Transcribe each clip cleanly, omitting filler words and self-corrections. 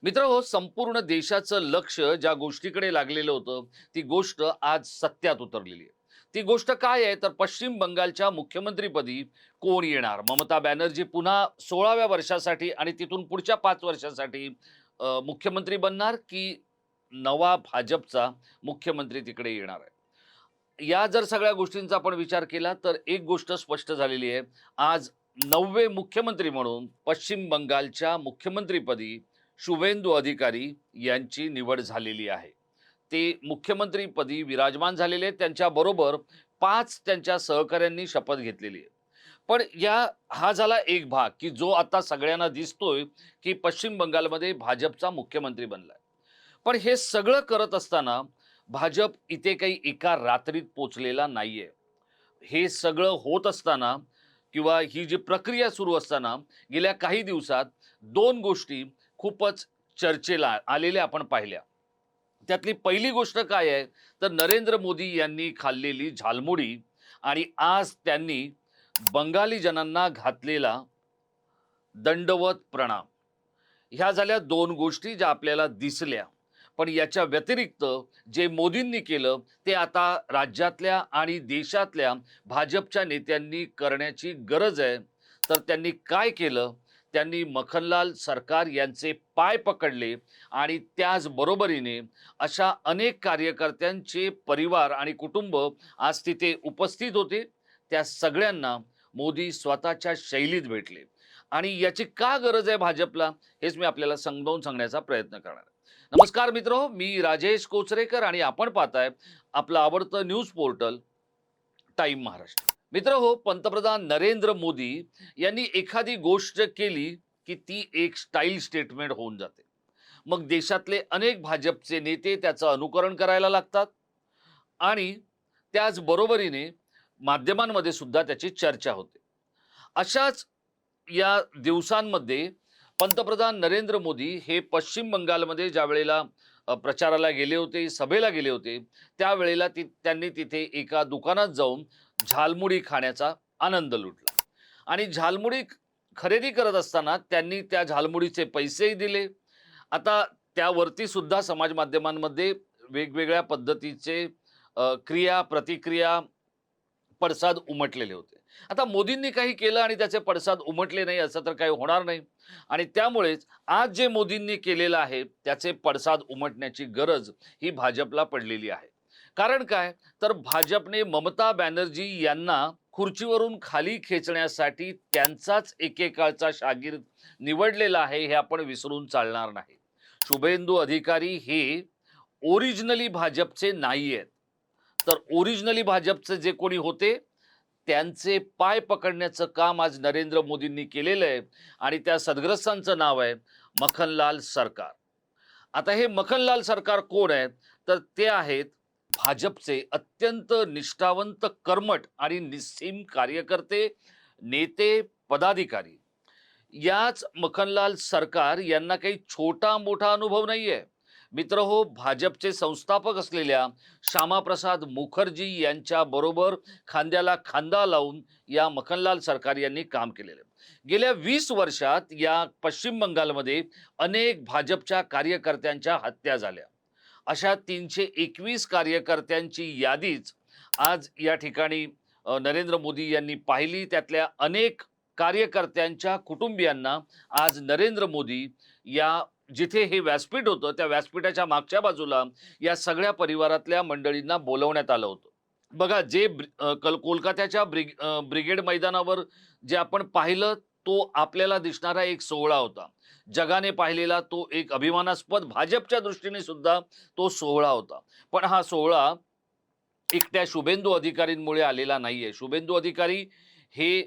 मित्रहो, संपूर्ण देशाचं लक्ष ज्या गोष्टीकडे लागलेलं होतं, ती गोष्ट आज सत्यात उतरलेली आहे. ती गोष्ट काय आहे, तर पश्चिम बंगालच्या मुख्यमंत्रीपदी कोण येणार? ममता बॅनर्जी पुन्हा 16व्या वर्षासाठी आणि तिथून पुढच्या 5 वर्षासाठी मुख्यमंत्री बनणार, की नवा भाजपचा मुख्यमंत्री तिकडे येणार आहे? या जर सगळ्या गोष्टींचा आपण विचार केला, तर एक गोष्ट स्पष्ट झालेली आहे. आज 9वे मुख्यमंत्री म्हणून पश्चिम बंगालच्या मुख्यमंत्रीपदी शुभेंदू अधिकारी यांची निवड झालेली आहे. ते मुख्यमंत्रीपदी विराजमान झालेले आहेत. त्यांच्याबरोबर 5 त्यांच्या सहकाऱ्यांनी शपथ घेतलेली आहे. पण हा झाला एक भाग, की जो आता सगळ्यांना दिसतोय, की पश्चिम बंगालमध्ये भाजपचा मुख्यमंत्री बनलाय. पण हे सगळं करत असताना भाजप इथे काही एका रात्रीत पोचलेला नाहीये. हे सगळं होत असताना किंवा ही जी प्रक्रिया सुरू असताना गेल्या काही दिवसात 2 गोष्टी खूपच चर्चेला आलेल्या आपण पाहिल्या. त्यातली पहिली गोष्ट काय आहे, तर नरेंद्र मोदी यांनी खाल्लेली झालमुडी आणि आज त्यांनी बंगाली जनांना घातलेला दंडवत प्रणाम. ह्या झाल्या 2 गोष्टी ज्या आपल्याला दिसल्या. पण याच्या व्यतिरिक्त जे मोदींनी केलं, ते आता राज्यातल्या आणि देशातल्या भाजपच्या नेत्यांनी करण्याची गरज आहे. तर त्यांनी काय केलं? त्यांनी मखनलाल सरकार यांचे पाय पकडले आणि त्याच बरोबरीने अशा अनेक कार्यकर्त्यांचे परिवार आणि कुटुंब आज तिथे उपस्थित होते. त्या सगळ्यांना मोदी स्वतःच्या शैलीत भेटले आणि याची का गरज आहे भाजपला? हेच मी आपल्याला समजावून सांगण्याचा प्रयत्न करणार आहे. नमस्कार मित्र, मी राजेश कोचरेकर आणि आपण पाहताय आपलं आवडतं न्यूज पोर्टल टाइम महाराष्ट्र. मित्र हो, पंतप्रधान नरेंद्र मोदी यांनी एखादी गोष्ट केली की ती एक स्टाईल स्टेटमेंट होऊन जाते. मग देशातले अनेक भाजपचे नेते त्याचं अनुकरण करायला लागतात आणि त्याच बरोबरीने माध्यमांमध्ये सुद्धा त्याची चर्चा होते. अशाच या दिवसांमध्ये पंतप्रधान नरेंद्र मोदी हे पश्चिम बंगालमध्ये ज्या वेळेला प्रचाराला गेले होते, सभेला गेले होते, त्यावेळेला त्यांनी तिथे एका दुकानात जाऊन झालमुडी खाण्याचा आनंद लुटला आणि झालमुडी खरेदी करत असताना त्यांनी त्या झालमुडीचे पैसेही दिले. आता त्यावरती सुद्धा समाज माध्यमांमध्ये वेगवेगळ्या पद्धतीचे क्रिया, प्रतिक्रिया, पडसाद उमटलेले होते. आता मोदींनी काही केलं आणि त्याचे पडसाद उमटले नाही असं तर काही होणार नाही आणि त्यामुळेच आज जे मोदींनी केलेलं आहे त्याचे पडसाद उमटण्याची गरज ही भाजपला पडलेली आहे. कारण काय? तर भाजपने ममता बॅनर्जी यांना खुर्चीवरून खाली खेचण्यासाठी त्यांचाच एकेकाळचा शागीर निवडलेला आहे, हे आपण विसरून चालणार नाही. शुभेंदू अधिकारी हे ओरिजिनली भाजपचे नाही आहेत. तर ओरिजिनली भाजपचे जे कोणी होते त्यांचे पाय पकडण्याचं काम आज नरेंद्र मोदींनी केलेलं आहे आणि त्या सदग्रस्तांचं नाव आहे मखनलाल सरकार. आता हे मखनलाल सरकार कोण आहेत? तर ते आहेत भाजपचे अत्यंत निष्ठावंत, कर्मठ आणि निस्सीम कार्यकर्ते, नेते, पदाधिकारी. याच मखनलाल सरकार यांना काही छोटा मोठा अनुभव नाहीये. मित्र हो, भाजपचे संस्थापक असलेल्या श्यामाप्रसाद मुखर्जी यांच्या बरोबर खांद्याला खांदा लावून या मखनलाल सरकार यांनी काम केलेलं आहे. गेल्या 20 वर्षात या पश्चिम बंगालमध्ये अनेक भाजपच्या कार्यकर्त्यांच्या हत्या झाल्या. अशा 321 कार्यकर्त्यांची यादीच आज या ठिकाणी नरेंद्र मोदी यांनी पाहिली. त्यातल्या अनेक कार्यकर्त्यांच्या कुटुंबियांना आज नरेंद्र मोदी या जिथे हे व्यासपीठ होतं त्या व्यासपीठाच्या मागच्या बाजूला या सगळ्या परिवारातल्या मंडळींना बोलवण्यात आलं होतं. बघा, जे कोलकात्याच्या ब्रिगेड मैदानावर जे आपण पाहिलं, तो आपल्याला दिसणारा एक सोहळा होता. जगाने पाहिलेला तो एक अभिमानास्पद, भाजपच्या दृष्टीने सुद्धा तो सोहळा होता. पण हा सोहळा एकट्या शुभेंदू अधिकारींमुळे आलेला नाहीये. शुभेंदू अधिकारी हे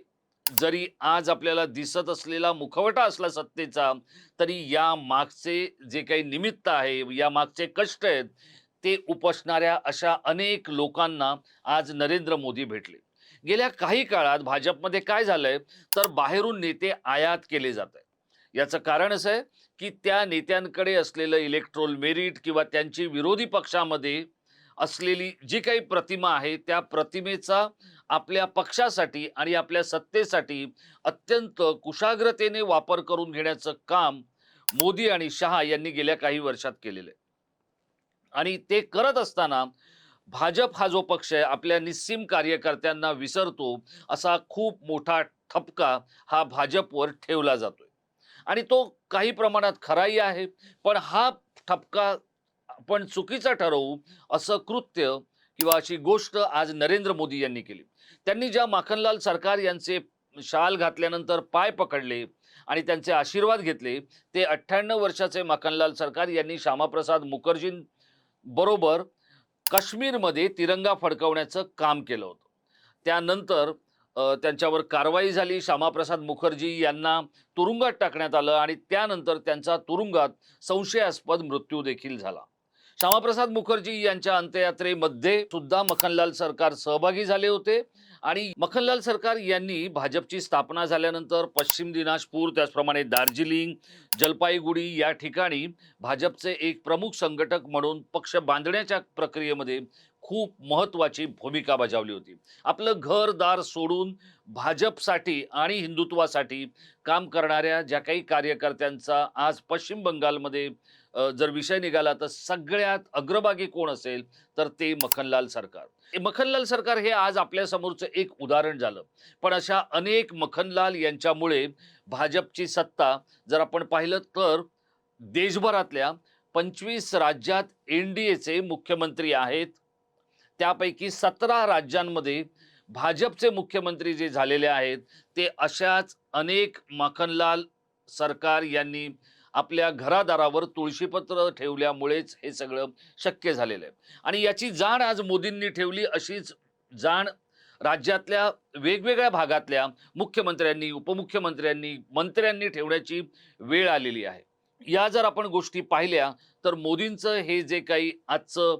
जरी आज आपल्याला दिसत असलेला मुखवटा असला सत्तेचा, तरी या मागचे जे काही निमित्त आहे, या मागचे कष्ट आहेत, ते उपसणाऱ्या अशा अनेक लोकांना आज नरेंद्र मोदी भेटले. गेल्या काही काळात भाजपमध्ये काय झालंय, तर बाहेरून नेते आयात केले जात आहेत. याचं कारण असं आहे, की त्या नेत्यांकडे असलेलं इलेक्ट्रोल मेरिट किंवा त्यांची विरोधी पक्षामध्ये असलेली जी काही प्रतिमा आहे, त्या प्रतिमेचा आपल्या पक्षासाठी आणि आपल्या सत्तेसाठी अत्यंत कुशाग्रतेने वापर करून घेण्याचं काम मोदी आणि शहा यांनी गेल्या काही वर्षात केलेलं आहे. आणि ते करत असताना भाजप हा जो पक्ष आहे आपल्या निस्सीम कार्यकर्त्यांना विसरतो, असा खूप मोठा ठपका हा भाजपवर ठेवला जातोय. आणि तो काही प्रमाणात खराही आहे. पण हा ठपका आपण चुकीचा ठरवू असं कृत्य किंवा अशी गोष्ट आज नरेंद्र मोदी यांनी केली. त्यांनी ज्या माखनलाल सरकार यांचे शाल घातल्यानंतर पाय पकडले आणि त्यांचे आशीर्वाद घेतले, ते 98 वर्षाचे माखनलाल सरकार यांनी श्यामाप्रसाद मुखर्जींबरोबर काश्मीरमध्ये तिरंगा फडकवण्याचं काम केलं होतं. त्यानंतर त्यांच्यावर कारवाई झाली. श्यामाप्रसाद मुखर्जी यांना तुरुंगात टाकण्यात आलं आणि त्यानंतर त्यांचा तुरुंगात संशयास्पद मृत्यू देखील झाला. श्यामाप्रसाद मुखर्जी यांच्या अंत्ययात्रेमध्ये सुद्धा मखनलाल सरकार सहभागी झाले होते आणि मखनलाल सरकार यांनी भाजपची स्थापना झाल्यानंतर पश्चिम दिनाजपूर, त्याचप्रमाणे दार्जिलिंग, जलपाईगुडी या ठिकाणी भाजपचे एक प्रमुख संघटक म्हणून पक्ष बांधण्याच्या प्रक्रियेमध्ये खूप महत्त्वाची भूमिका बजावली होती. आपलं घर-दार सोडून भाजपसाठी आणि हिंदुत्वासाठी काम करणाऱ्या ज्या काही कार्यकर्त्यांचा आज पश्चिम बंगालमध्ये जर विषय निघाला तर सगळ्यात अग्रभागी कोण असेल तर ते मखनलाल सरकार. हे मखनलाल सरकार हे आज आपल्या समोरचं एक उदाहरण झालं. पण अशा अनेक मखनलाल यांच्यामुळे भाजपची सत्ता जर आपण पाहिलं तर देशभरातल्या 25 राज्यात एनडीएचे मुख्यमंत्री आहेत. त्यापैकी 17 राज्यांमध्ये भाजपचे मुख्यमंत्री जे झालेले आहेत ते अशाच अनेक माखनलाल सरकार यांनी आपल्या घरादारावर तुळशीपत्र ठेवल्यामुळेच हे सगळं शक्य झालेलं आहे. आणि याची जाण आज मोदींनी ठेवली, अशीच जाण राज्यातल्या वेगवेगळ्या भागातल्या मुख्यमंत्र्यांनी, उपमुख्यमंत्र्यांनी, मंत्र्यांनी ठेवण्याची वेळ आलेली आहे. या जर आपण गोष्टी पाहिल्या तर मोदींचं हे जे काही आजचं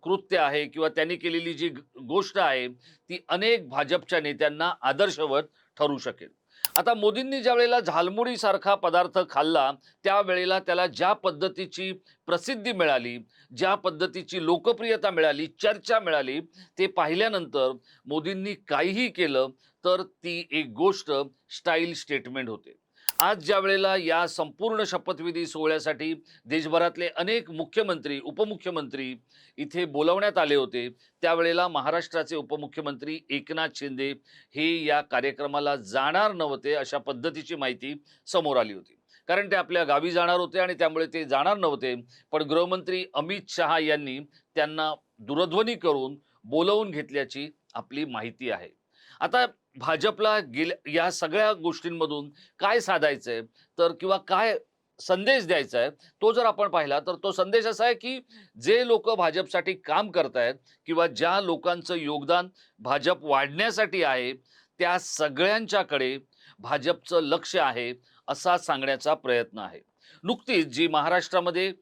कृत्य आहे किंवा त्यांनी केलेली जी गोष्ट आहे ती अनेक भाजपच्या नेत्यांना आदर्शवत ठरू शकेल. आता मोदींनी ज्यावेळेला झालमुडीसारखा पदार्थ खाल्ला त्यावेळेला त्याला ज्या पद्धतीची प्रसिद्धी मिळाली, ज्या पद्धतीची लोकप्रियता मिळाली, चर्चा मिळाली, ते पाहिल्यानंतर मोदींनी काहीही केलं तर ती एक गोष्ट स्टाईल स्टेटमेंट होते. आज ज्या वेळेला या संपूर्ण शपथविधी सोहळ्यासाठी देशभरातले अनेक मुख्यमंत्री, उपमुख्यमंत्री इथे बोलावण्यात आले होते, त्यावेळेला महाराष्ट्राचे उपमुख्यमंत्री एकनाथ शिंदे हे या कार्यक्रमाला जाणार नव्हते अशा पद्धतीची माहिती समोर आली होती. कारण ते आपल्या गावी जाणार होते आणि त्यामुळे ते जाणार नव्हते. पण गृहमंत्री अमित शहा यांनी त्यांना दूरध्वनी करून बोलावून घेतल्याची आपली माहिती आहे. आता भाजपला गेल्या या सगळ्या गोष्टींमधून काय साधायचंय तर किंवा काय संदेश द्यायचा आहे तो जर आपण पाहिला तर तो संदेश असा आहे की जे लोक भाजपसाठी काम करतायत किंवा ज्या लोकांचं योगदान भाजप वाढण्यासाठी आहे त्या सगळ्यांच्याकडे भाजपचं लक्ष आहे असा सांगण्याचा प्रयत्न आहे. नुकतीच जी महाराष्ट्रामध्ये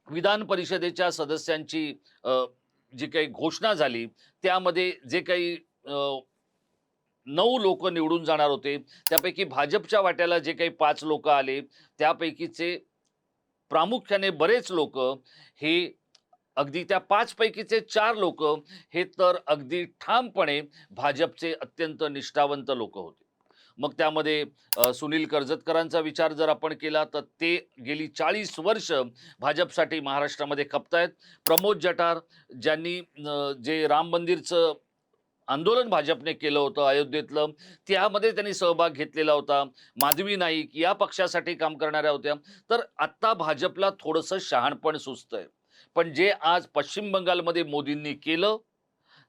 विधान परिषदेच्या सदस्यांची जी काही घोषणा झाली त्यामध्ये जे काही 9 लोक निवडून जाणार होते, त्यापैकी भाजपच्या वाट्याला जे काही 5 लोक आले, त्यापैकीचे प्रामुख्याने बरेच लोक हे अगदी त्या 5 पैकीचे 4 लोक हे तर अगदी ठामपणे भाजपचे अत्यंत निष्ठावंत लोक होते. मग त्यामध्ये सुनील कर्जतकरांचा विचार जर आपण केला तर ते गेली 40 वर्ष भाजपसाठी महाराष्ट्रामध्ये खपतायत. प्रमोद जठार ज्यांनी जे राम मंदिरचं आंदोलन भाजपने केलं होतं अयोध्येतलं, त्यामध्ये त्यांनी सहभाग घेतलेला होता. माधवी नाईक या पक्षासाठी काम करणाऱ्या होत्या. तर आत्ता भाजपला थोडंसं शहाणपण सुचतंय. पण जे आज पश्चिम बंगालमध्ये मोदींनी केलं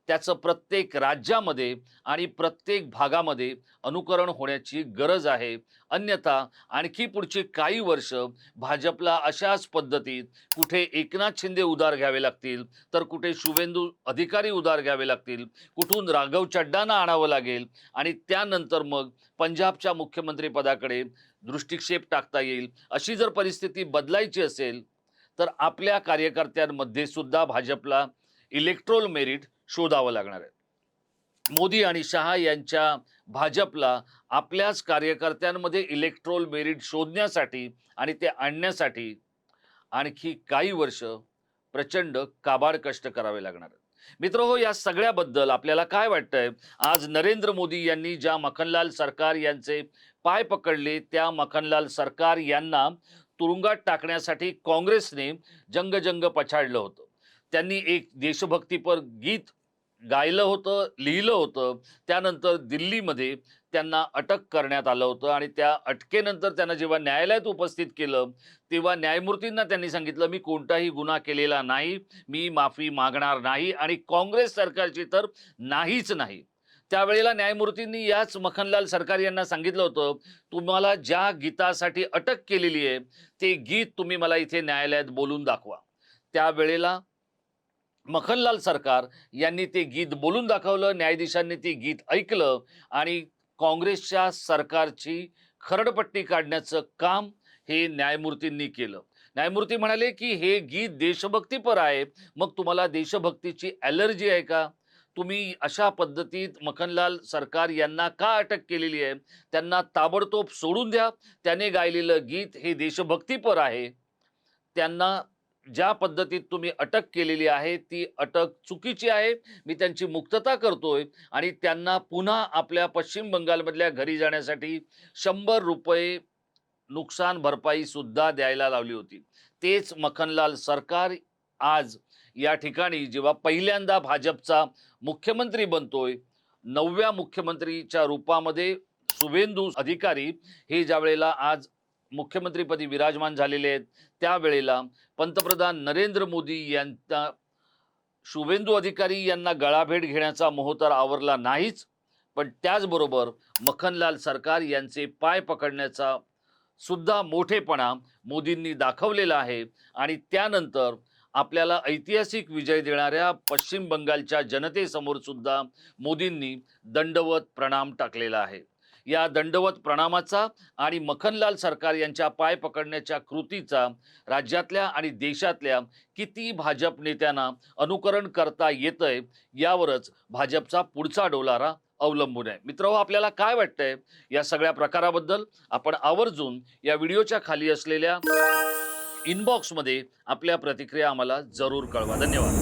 त्याचं प्रत्येक राज्यामध्ये आणि प्रत्येक भागामध्ये अनुकरण होण्याची गरज आहे. अन्यथा आणखी पुढची काही वर्ष भाजपला अशाच पद्धतीत कुठे एकनाथ शिंदे उधार घ्यावे लागतील, तर कुठे शुभेंदू अधिकारी उधार घ्यावे लागतील, कुठून राघव चड्डांना आणावं लागेल आणि त्यानंतर मग पंजाबच्या मुख्यमंत्रीपदाकडे दृष्टिक्षेप टाकता येईल. अशी जर परिस्थिती बदलायची असेल तर आपल्या कार्यकर्त्यांमध्ये सुद्धा भाजपला इलेक्ट्रोल मेरिट शोधावं लागणार आहे. मोदी आणि शहा यांच्या भाजपला आपल्याच कार्यकर्त्यांमध्ये इलेक्ट्रोल मेरिट शोधण्यासाठी आणि ते आणण्यासाठी आणखी काही वर्ष प्रचंड काबाड कष्ट करावे लागणार आहेत. मित्रहो, या सगळ्याबद्दल आपल्याला काय वाटतंय? आज नरेंद्र मोदी यांनी ज्या मखनलाल सरकार यांचे पाय पकडले, त्या मखनलाल सरकार यांना तुरुंगात टाकण्यासाठी काँग्रेसने जंग पछाडलं होतं. त्यांनी एक देशभक्तीपर गीत गायलं होतं, लिहिलं होतं. त्यानंतर दिल्लीमध्ये त्यांना अटक करण्यात आलं होतं आणि त्या अटकेनंतर त्यांना जेव्हा न्यायालयात उपस्थित केलं, तेव्हा न्यायमूर्तींना त्यांनी सांगितलं, "मी कोणताही गुन्हा केलेला नाही. मी माफी मागणार नाही आणि काँग्रेस सरकारची तर नाहीच नाही." त्यावेळेला न्यायमूर्तींनी याच मखनलाल सरकार यांना सांगितलं होतं, "तुम्हाला ज्या गीतासाठी अटक केलेली आहे, ते गीत तुम्ही मला इथे न्यायालयात बोलून दाखवा." त्यावेळेला मखनलाल सरकार यांनी ते गीत बोलून दाखवलं. न्यायाधीशांनी ते गीत ऐकलं आणि काँग्रेसच्या सरकारची खरडपट्टी काढण्याचं काम हे न्यायमूर्तींनी केलं. न्यायमूर्ती म्हणाले, की "हे गीत देशभक्तीपर आहे. मग तुम्हाला देशभक्तीची ॲलर्जी आहे का? तुम्ही अशा पद्धतीत मखनलाल सरकार यांना का अटक केलेली आहे? त्यांना ताबडतोब सोडून द्या. त्याने गायलेलं गीत हे देशभक्तीपर आहे. त्यांना ज्या पद्धतीत तुम्ही अटक केलेली आहे, ती अटक चुकीची आहे. मी त्यांची मुक्तता करतोय आणि त्यांना पुन्हा आपल्या पश्चिम बंगालमधल्या घरी जाण्यासाठी ₹100 नुकसान भरपाई सुद्धा द्यायला लावली होती." तेच मखनलाल सरकार आज या ठिकाणी जेव्हा पहिल्यांदा भाजपचा मुख्यमंत्री बनतोय, 9व्या मुख्यमंत्रीच्या रूपामध्ये शुभेंदू अधिकारी हे ज्यावेळेला आज मुख्यमंत्रीपदी विराजमान झालेले आहेत, त्यावेळेला पंतप्रधान नरेंद्र मोदी यांचा शुभेंदू अधिकारी यांना गळाभेट घेण्याचा मोह तर आवरला नाहीच, पण त्याचबरोबर मखनलाल सरकार यांचे पाय पकडण्याचा सुद्धा मोठेपणा मोदींनी दाखवलेला आहे आणि त्यानंतर आपल्याला ऐतिहासिक विजय देणाऱ्या पश्चिम बंगालच्या जनतेसमोर सुद्धा मोदींनी दंडवत प्रणाम टाकलेला आहे. या दंडवत प्रणामाचा आणि मखनलाल सरकार यांच्या पाय पकडण्याच्या कृतीचा राज्यातल्या आणि देशातल्या किती भाजप नेत्यांना अनुकरण करता येतंय, यावरच भाजपचा पुढचा डोलारा अवलंबून आहे. मित्रहो, आपल्याला काय वाटतंय या सगळ्या प्रकाराबद्दल? आपण आवर्जून या व्हिडिओच्या खाली असलेल्या इनबॉक्समध्ये आपल्या प्रतिक्रिया आम्हाला जरूर कळवा. धन्यवाद.